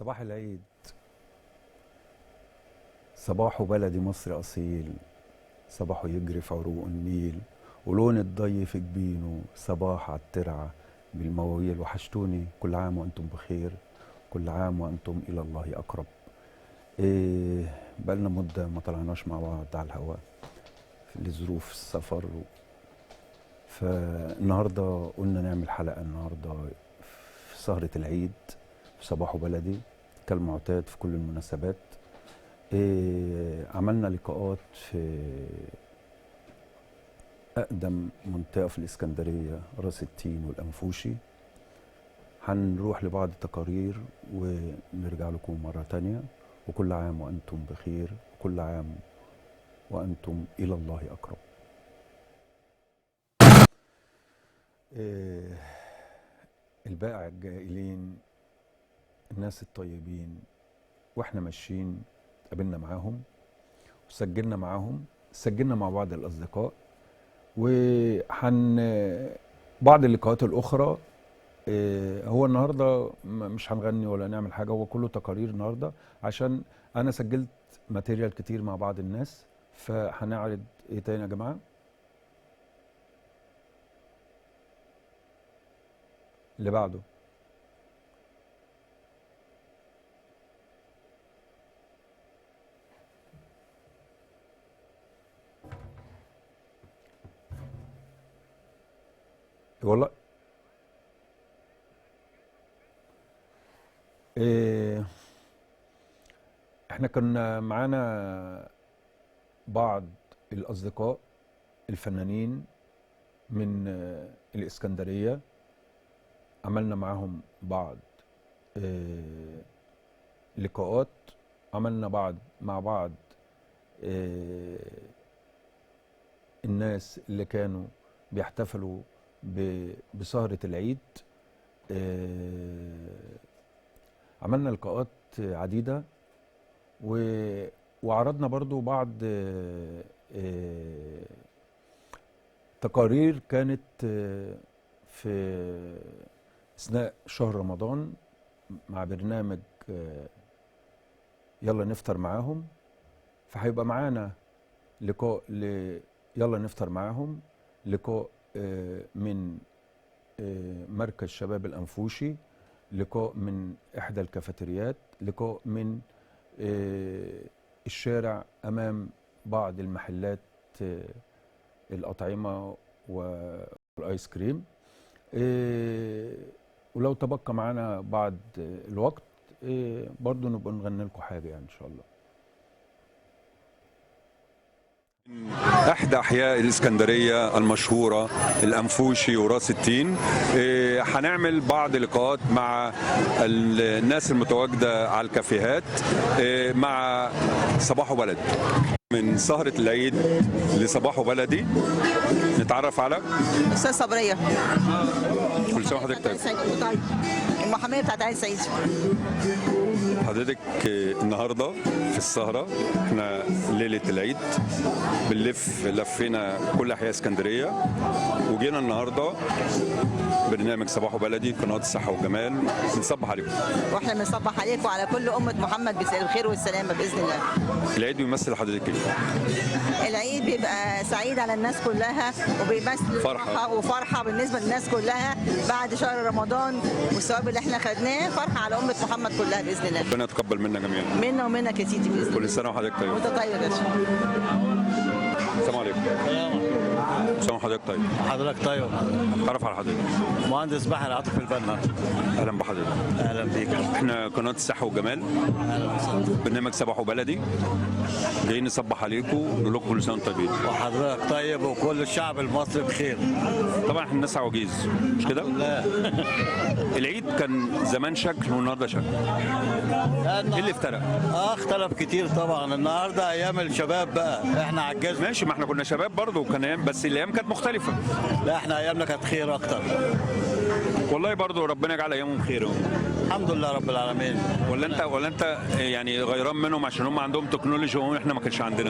صباح العيد، صباحه بلدي مصري أصيل، صباحه يجري في عروق النيل، ولون الضي في جبينه صباح عالترعة بالمواويل. وحشتوني، كل عام وأنتم بخير، كل عام وأنتم إلى الله أقرب. بقالنا مدة ما طلعناش مع بعض على الهواء لظروف السفر فالنهاردة قلنا نعمل حلقة النهاردة في سهرة العيد في صباحه بلدي كالمعتاد في كل المناسبات. عملنا لقاءات في أقدم منطقة في الإسكندرية، راس التين والأنفوشي. هنروح لبعض التقارير ونرجع لكم مرة تانية. وكل عام وأنتم بخير، وكل عام وأنتم إلى الله أقرب. البائع الجائلين، الناس الطيبين، واحنا ماشيين قابلنا معاهم وسجلنا معاهم، سجلنا مع بعض الأصدقاء. بعض اللقاءات الأخرى هو النهاردة مش هنغني ولا نعمل حاجة، هو كله تقارير النهاردة عشان أنا سجلت ماتيريال كتير مع بعض الناس. فهنعرض إيه تاني يا جماعة؟ اللي بعده. والله احنا كنا معانا بعض الأصدقاء الفنانين من الإسكندرية، عملنا معاهم بعض لقاءات، عملنا مع بعض الناس اللي كانوا بيحتفلوا بسهرة العيد. عملنا لقاءات عديدة وعرضنا برضو بعض تقارير كانت في أثناء شهر رمضان مع برنامج يلا نفطر معاهم. فهيبقى معانا لقاء يلا نفطر معاهم، لقاء من مركز شباب الأنفوشي، لقاء من إحدى الكافيتريات، لقاء من الشارع أمام بعض المحلات الأطعمة والآيس كريم. ولو تبقى معانا بعض الوقت برضو نبقى نغني لكم حاجة يعني إن شاء الله. احدى احياء الاسكندريه المشهوره الانفوشي وراس التين. هنعمل بعض لقاءات مع الناس المتواجده على الكافيهات مع صباحه بلد. من سهره العيد لصباحه بلدي نتعرف على استاذ صبريه. كل سنه وحضرتك طيب. المحاميه بتاعت عين سعيد. حضرتك النهارده في السهره، احنا ليله العيد لفينا كل احياء اسكندريه، وجينا النهارده برنامج صباحه بلدي قناه الصحه والجمال بنصبح عليكم. واحنا بنصبح عليكم وعلى كل امه محمد بالخير والسلامه باذن الله. العيد بيمثل حضرتك ايه؟ العيد بيبقى سعيد على الناس كلها، وبيمثل فرحه وفرحه بالنسبه للناس كلها بعد شهر رمضان والثواب اللي احنا خدناه، فرحه على امه محمد كلها باذن الله. ربنا يتقبل منا جميعا. منا ومنك يا سيدي باذن الله. كل سنه وحضرتك طيب. وانت طيب يا باشا. السلام عليكم. السلام حضرتك طيب. حضرتك طيب. اتعرف على حضرتك. مهندس بحر عاطف البنا. اهلا بحضرتك. اهلا بيك. احنا قناه الصحه والجمال. اهلا وسهلا. برنامج صباحه بلدي، جايين نصبح عليكم ونقول لكم كل سنه وانتم طيبين. وحضرتك طيب وكل الشعب المصري بخير. طبعا احنا الناس عواجيز مش كده؟ لا. العيد كان زمان شكل والنهارده شكل. ايه اللي افترق؟ اختلف كتير طبعا. النهارده ايام الشباب بقى، احنا عجزنا. ماشي، ما احنا كنا شباب برضه وكان ايام، بس الايام كانت مختلفه. لا احنا ايامنا كانت خير اكتر. والله برضه ربنا يجعل ايامهم خير. الحمد لله رب العالمين. ولا انت يعني غيران منهم عشان هم عندهم تكنولوجيا واحنا ما كانش عندنا؟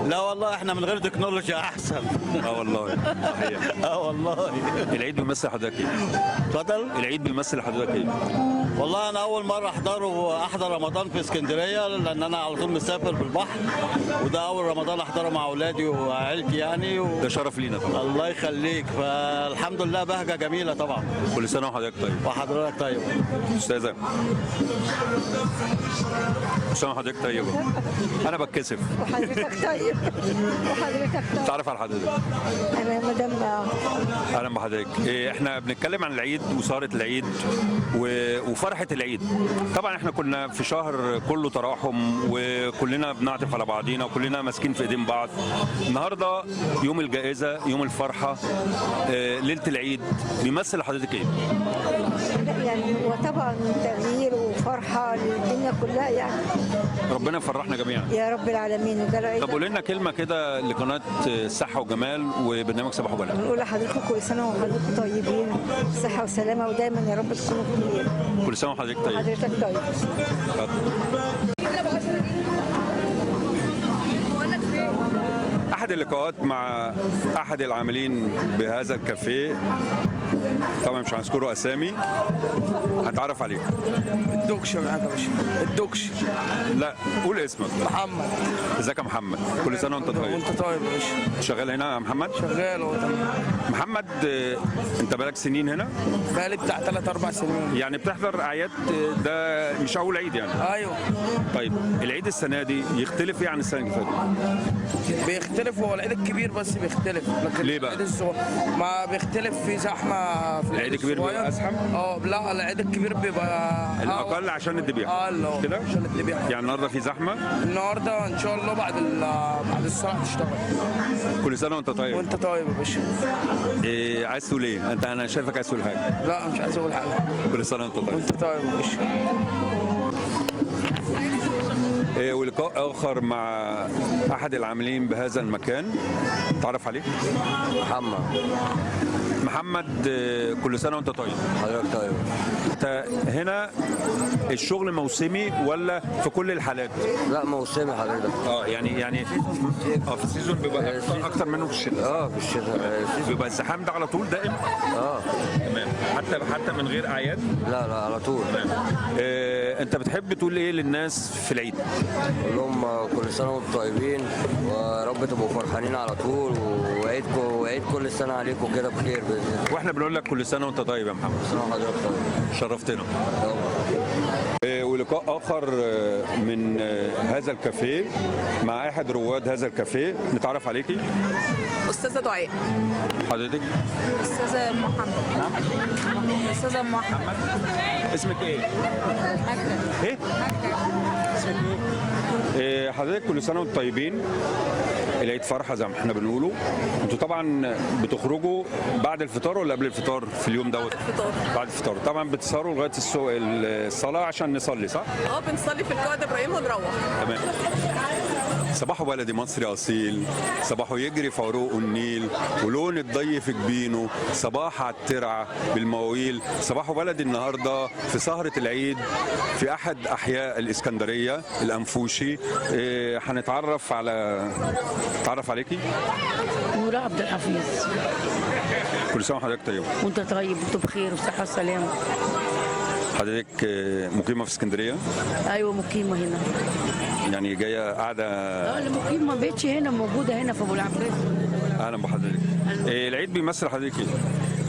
لا والله احنا من غير تكنولوجيا احسن. والله صحيح. والله. العيد بيمثل حضرتك ايه؟ اتفضل. العيد بيمثل حضرتك ايه؟ والله انا اول مره احضر رمضان في اسكندريه، لان انا على طول مسافر بالبحر، وده اول رمضان احضره مع اولادي وعيلتي يعني ده شرف لينا طبعا. الله يخليك، فالحمد لله بهجه جميله طبعا. كل سنه وحضرتك طيب. وحضرتك طيب. استاذه كل سنه وحضرتك طيبه. انا بتكسف. وحضرتك طيب. وحضرتك طيب. تعرف على حضرتك؟ انا مدام. اهلا بحضرتك. احنا بنتكلم عن العيد وسهره العيد وفرحه العيد. طبعا احنا كنا في شهر كله تراحم، وكلنا بنعطف على بعضينا، وكلنا ماسكين في ايدين بعض. النهارده يوم الجائزه، يوم الفرحه، ليله العيد، بيمثل لحضرتك ايه؟ يعني هو طبعا تغيير وفرحه للدنيا كلها يعني. ربنا يفرحنا جميعا يا رب العالمين. وده العيد. طب قول لنا كلمه كده لقناه صحه وجمال وبرنامج صباح وبلد. بنقول لحضرتك كل سنه وحضرتك طيبين، صحه وسلامه، ودايما يا رب تكونوا بخير. كل سنه وحضرتك طيب. حضرتك طيب. احد اللقاءات مع احد العاملين بهذا الكافيه، طبعا مش هنذكره اسامي، هنتعرف عليك. الدوكش معاك يا باشا. الدوكش. لا قول اسمك. محمد. ازيك يا محمد؟ كل سنه وانت طيب. وانت طيب يا باشا. شغال هنا يا محمد؟ شغال اهو تمام. محمد، انت بقالك سنين هنا؟ بقالي بتاع 3-4 سنين. يعني بتحضر اعياد، ده مش اول عيد يعني؟ ايوه. طيب العيد السنه دي يختلف ايه عن السنه اللي فاتت؟ بيختلف، هو العيد الكبير بس بيختلف، لكن ليه بقى؟ العيد الصغير ما بيختلف، في زحمه في العيد الكبير بيبقى ازحم؟ لا العيد الكبير بيبقى الاقل عشان الذبيحه. مش كده عشان الذبيحه. يعني النهارده في زحمه؟ النهارده ان شاء الله بعد الصلاه هتشتغل. كل سنه وانت طيب. وانت طيب يا باشا. إيه عايز تقول ايه؟ انا شايفك عايز تقول حاجه. لا مش عايز اقول حاجه. كل سنه وانت طيب. وانت طيب يا باشا. ولقاء آخر مع أحد العاملين بهذا المكان، تعرف عليه؟ محمد، كل سنة وأنت طيب. حضرتك طيب. أنت هنا الشغل موسمي ولا في كل الحالات؟ لا موسمي حضرتك. يعني في السيزون بيبقى أكتر منه في الشتاء. في الشتاء بيبقى الزحام ده على طول دائم؟ تمام. حتى من غير أعياد؟ لا على طول. تمام. أنت بتحب تقول إيه للناس في العيد؟ اقول لهم كل سنه وانتم طيبين، ورب تبقوا فرحانين على طول، وعيد كل سنه عليكم كده بخير باذن الله. واحنا بنقول لك كل سنه وانت طيب يا محمد. كل سنه وحضرتك طيب. شرفتنا. ولقاء اخر من هذا الكافيه مع احد رواد هذا الكافيه، نتعرف عليكي. أستاذة دعاء. حضرتك؟ أستاذة محمد. أستاذة محمد. اسمك ايه؟ ايه؟ اسمك ايه؟ حضرتك كل سنه وانتم طيبين. العيد فرحه زي ما احنا بنقوله. انتوا طبعا بتخرجوا بعد الفطار ولا قبل الفطار في اليوم دوت؟ الفطار. بعد الفطار. طبعا بتسهروا لغايه الصلاه عشان نصلي، صح؟ بنصلي في القائد ابراهيم ونروح. تمام. صباحه بلدي مصري اصيل، صباحه يجري في عروقه النيل، ولون الضي في جبينه، صباح على الترعه بالمواويل. صباحه بلدي النهارده في سهره العيد في احد احياء الاسكندريه الانفوشي. هنتعرف تعرف عليكي. نورة عبد الحفيظ. كل سنه وحضرتك طيب. وانت طيب، وانت بخير وصحه وسلامه. حضرتك مقيمه في اسكندريه؟ ايوه مقيمه هنا. يعني جايه قاعده؟ لا مقيمه، ما بقتش هنا، موجوده هنا في ابو العباس. اهلا بحضرتك. العيد بيمثل حضرتك ايه؟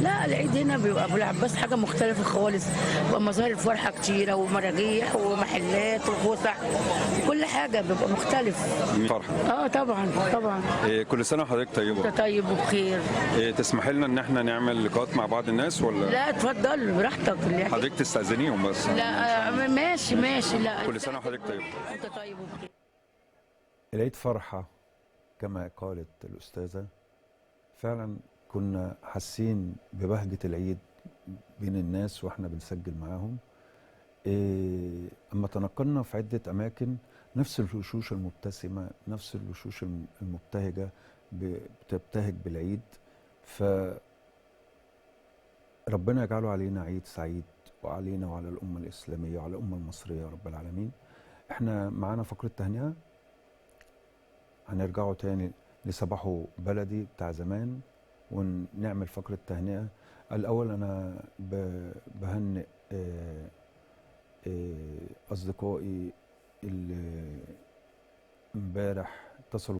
لا العيد هنا بيبقى ابو العباس حاجه مختلفه خالص، بيبقى مظاهر الفرحه كتيره ومراجيح ومحلات وفسح، كل حاجه بيبقى مختلف. فرحه. طبعا. كل سنه وحضرتك طيبه. انت طيب وبخير. تسمح لنا ان احنا نعمل لقاءات مع بعض الناس ولا؟ لا اتفضل براحتك. حضرتك تستاذنيهم بس. لا ماشي. لا كل سنه وحضرتك طيب. انت طيب وبخير. العيد فرحه كما قالت الاستاذه. فعلا كنا حاسين ببهجة العيد بين الناس واحنا بنسجل معاهم. اما تنقلنا في عدة اماكن، نفس الوشوش المبتسمة، نفس الوشوش المبتهجة بتبتهج بالعيد. فربنا يجعله علينا عيد سعيد، وعلينا وعلى الأمة الإسلامية وعلى الأمة المصرية يا رب العالمين. احنا معانا فقرة تهنئة، هنرجعوا تاني لصباحه بلدي بتاع زمان ونعمل فقرة تهنئة. الأول أنا بهنئ أصدقائي اللي امبارح اتصلوا